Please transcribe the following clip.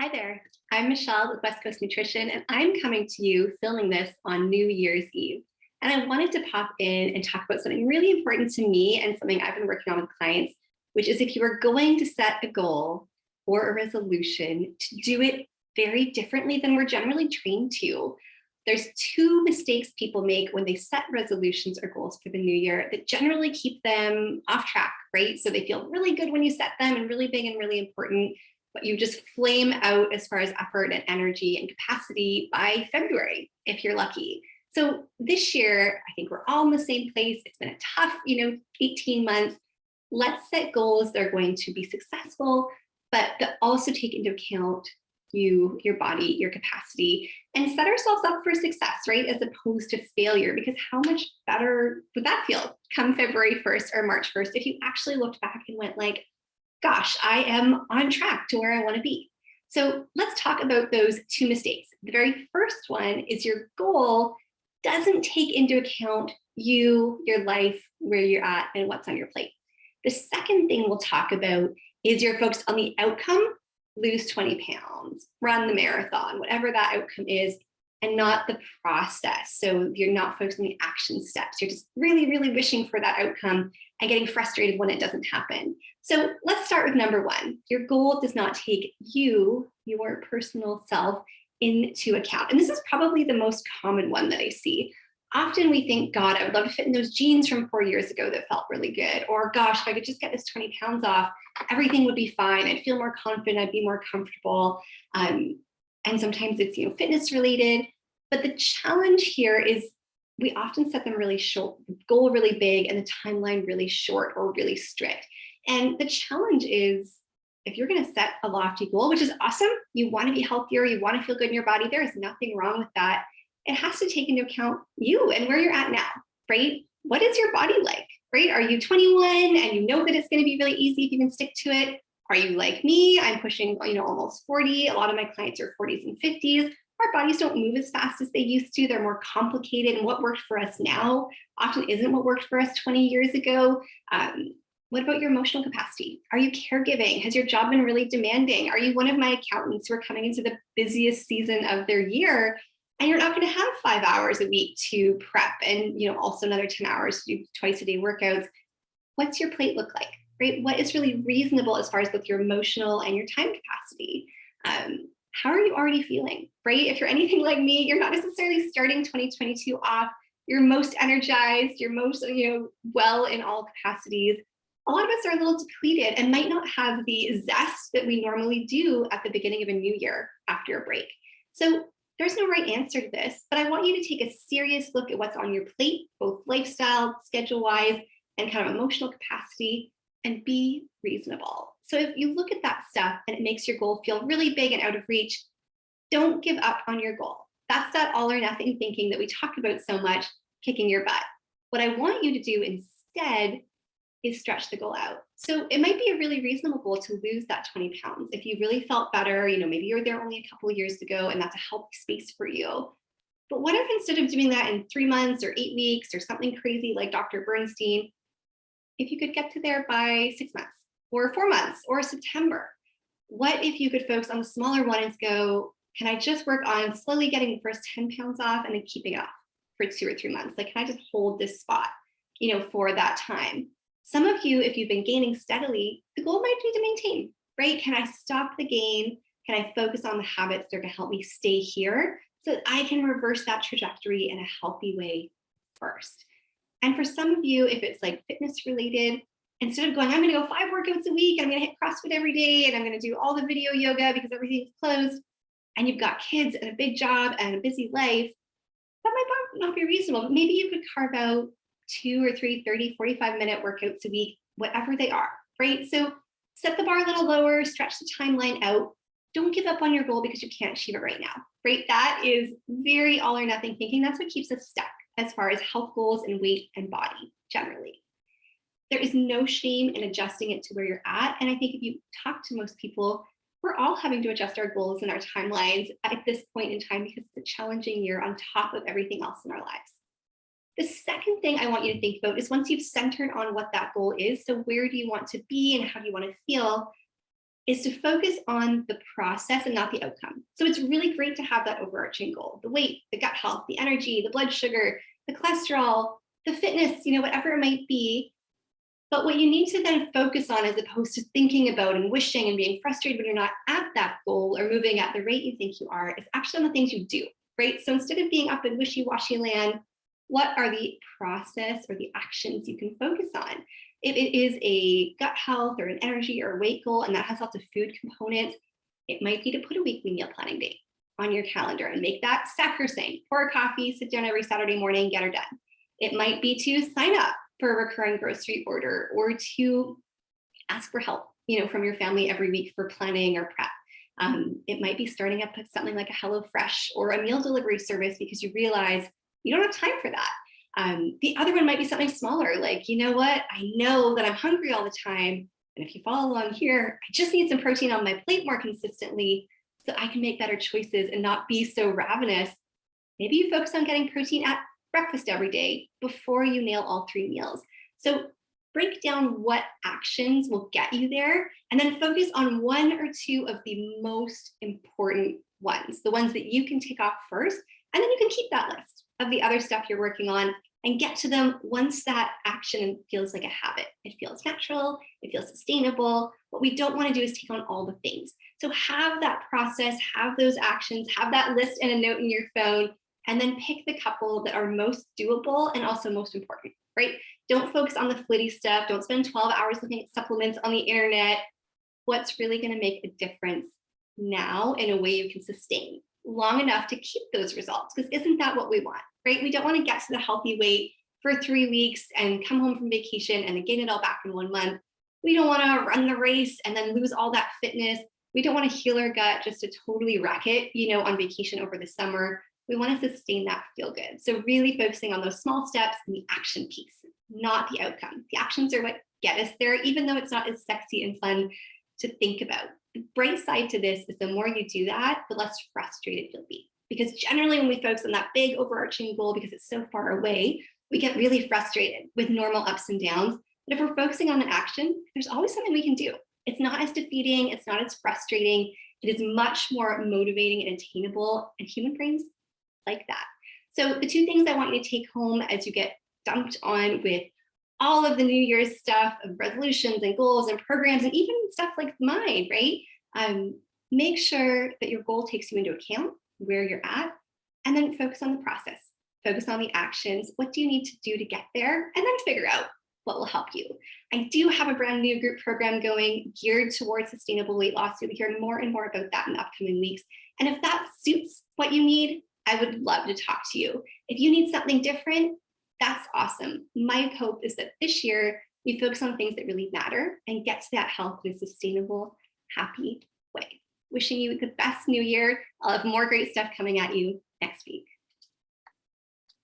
Hi there. I'm Michelle with West Coast Nutrition, and I'm coming to you filming this on New Year's Eve. And I wanted to pop in and talk about something really important to me and something I've been working on with clients, which is if you are going to set a goal or a resolution, to do it very differently than we're generally trained to. There's two mistakes people make when they set resolutions or goals for the new year that generally keep them off track, right? So they feel really good when you set them and really big and really important, but you just flame out as far as effort and energy and capacity by February, if you're lucky. So this year, I think we're all in the same place. It's been a tough, 18 months. Let's set goals that are going to be successful, but that also take into account you, your body, your capacity, and set ourselves up for success, right? As opposed to failure, because how much better would that feel come February 1st or March 1st if you actually looked back and went like, gosh, I am on track to where I want to be. So let's talk about those two mistakes. The very first one is your goal doesn't take into account you, your life, where you're at, and what's on your plate. The second thing we'll talk about is you're focused on the outcome, lose 20 pounds, run the marathon, whatever that outcome is, and not the process. So you're not focused on the action steps. You're just really, really wishing for that outcome and getting frustrated when it doesn't happen. So let's start with number one. Your goal does not take you, your personal self, into account. And this is probably the most common one that I see. Often we think, God, I would love to fit in those jeans from 4 years ago that felt really good. Or gosh, if I could just get this 20 pounds off, everything would be fine. I'd feel more confident. I'd be more comfortable. And sometimes it's, fitness related. But the challenge here is we often set them really short, the goal really big and the timeline really short or really strict. And the challenge is if you're going to set a lofty goal, which is awesome, you want to be healthier, you want to feel good in your body, there is nothing wrong with that. It has to take into account you and where you're at now, right? What is your body like, right? Are you 21 and you know that it's going to be really easy if you can stick to it? Are you like me? I'm pushing, almost 40. A lot of my clients are 40s and 50s. Our bodies don't move as fast as they used to. They're more complicated. And what worked for us now often isn't what worked for us 20 years ago. What about your emotional capacity? Are you caregiving? Has your job been really demanding? Are you one of my accountants who are coming into the busiest season of their year and you're not going to have 5 hours a week to prep and also another 10 hours to do twice a day workouts? What's your plate look like, right? What is really reasonable as far as both your emotional and your time capacity? How are you already feeling, right? If you're anything like me, you're not necessarily starting 2022 off. You're most energized, you're most, well in all capacities. A lot of us are a little depleted and might not have the zest that we normally do at the beginning of a new year after a break. So there's no right answer to this, but I want you to take a serious look at what's on your plate, both lifestyle, schedule-wise, and kind of emotional capacity, and be reasonable. So if you look at that stuff and it makes your goal feel really big and out of reach, don't give up on your goal. That's that all or nothing thinking that we talk about so much, kicking your butt. What I want you to do instead is stretch the goal out. So it might be a really reasonable goal to lose that 20 pounds. If you really felt better, maybe you were there only a couple of years ago and that's a healthy space for you. But what if instead of doing that in 3 months or 8 weeks or something crazy like Dr. Bernstein, if you could get to there by 6 months or 4 months or September? What if you could focus on the smaller one and go, can I just work on slowly getting the first 10 pounds off and then keeping it off for 2 or 3 months? Like, can I just hold this spot, for that time? Some of you, if you've been gaining steadily, the goal might be to maintain, right? Can I stop the gain? Can I focus on the habits that are going to help me stay here so that I can reverse that trajectory in a healthy way first? And for some of you, if it's like fitness related, instead of going, I'm going to go 5 workouts a week, and I'm going to hit CrossFit every day, and I'm going to do all the video yoga because everything's closed, and you've got kids and a big job and a busy life, that might not be reasonable. But maybe you could carve out 2 or 3, 30, 45-minute workouts a week, whatever they are, right? So set the bar a little lower, stretch the timeline out. Don't give up on your goal because you can't achieve it right now, right? That is very all or nothing thinking. That's what keeps us stuck as far as health goals and weight and body generally. There is no shame in adjusting it to where you're at. And I think if you talk to most people, we're all having to adjust our goals and our timelines at this point in time because it's a challenging year on top of everything else in our lives. The second thing I want you to think about is once you've centered on what that goal is, so where do you want to be and how do you want to feel, is to focus on the process and not the outcome. So it's really great to have that overarching goal, the weight, the gut health, the energy, the blood sugar, the cholesterol, the fitness, whatever it might be. But what you need to then focus on, as opposed to thinking about and wishing and being frustrated when you're not at that goal or moving at the rate you think you are, is actually on the things you do, right? So instead of being up in wishy-washy land, what are the process or the actions you can focus on? If it is a gut health or an energy or a weight goal, and that has lots of food components, it might be to put a weekly meal planning day on your calendar and make that sacrosanct. Pour a coffee, sit down every Saturday morning, get her done. It might be to sign up for a recurring grocery order, or to ask for help, from your family every week for planning or prep. It might be starting up with something like a HelloFresh or a meal delivery service because you realize you don't have time for that. The other one might be something smaller, like, you know what, I know that I'm hungry all the time. And if you follow along here, I just need some protein on my plate more consistently so I can make better choices and not be so ravenous. Maybe you focus on getting protein at breakfast every day before you nail all 3 meals. So break down what actions will get you there, and then focus on 1 or 2 of the most important ones, the ones that you can take off first, and then you can keep that list of the other stuff you're working on and get to them once that action feels like a habit. It feels natural, it feels sustainable. What we don't want to do is take on all the things. So have that process, have those actions, have that list and a note in your phone, and then pick the couple that are most doable and also most important, right? Don't focus on the flitty stuff. Don't spend 12 hours looking at supplements on the internet. What's really going to make a difference now in a way you can sustain long enough to keep those results? Because isn't that what we want, right? We don't want to get to the healthy weight for 3 weeks and come home from vacation and then gain it all back in 1 month. We don't want to run the race and then lose all that fitness. We don't want to heal our gut just to totally wreck it, on vacation over the summer. We want to sustain that feel good. So really focusing on those small steps and the action piece, not the outcome. The actions are what get us there, even though it's not as sexy and fun to think about. The bright side to this is the more you do that, the less frustrated you'll be. Because generally when we focus on that big overarching goal, because it's so far away, we get really frustrated with normal ups and downs. But if we're focusing on an action, there's always something we can do. It's not as defeating, it's not as frustrating. It is much more motivating and attainable, and human brains like that. So the 2 things I want you to take home as you get dumped on with all of the New Year's stuff of resolutions and goals and programs, and even stuff like mine, right? Make sure that your goal takes you into account, where you're at, and then focus on the process. Focus on the actions. What do you need to do to get there? And then figure out what will help you. I do have a brand new group program going geared towards sustainable weight loss. You'll be hearing more and more about that in the upcoming weeks. And if that suits what you need, I would love to talk to you. If you need something different, that's awesome. My hope is that this year you focus on things that really matter and get to that health in a sustainable, happy way. Wishing you the best new year. I'll have more great stuff coming at you next week.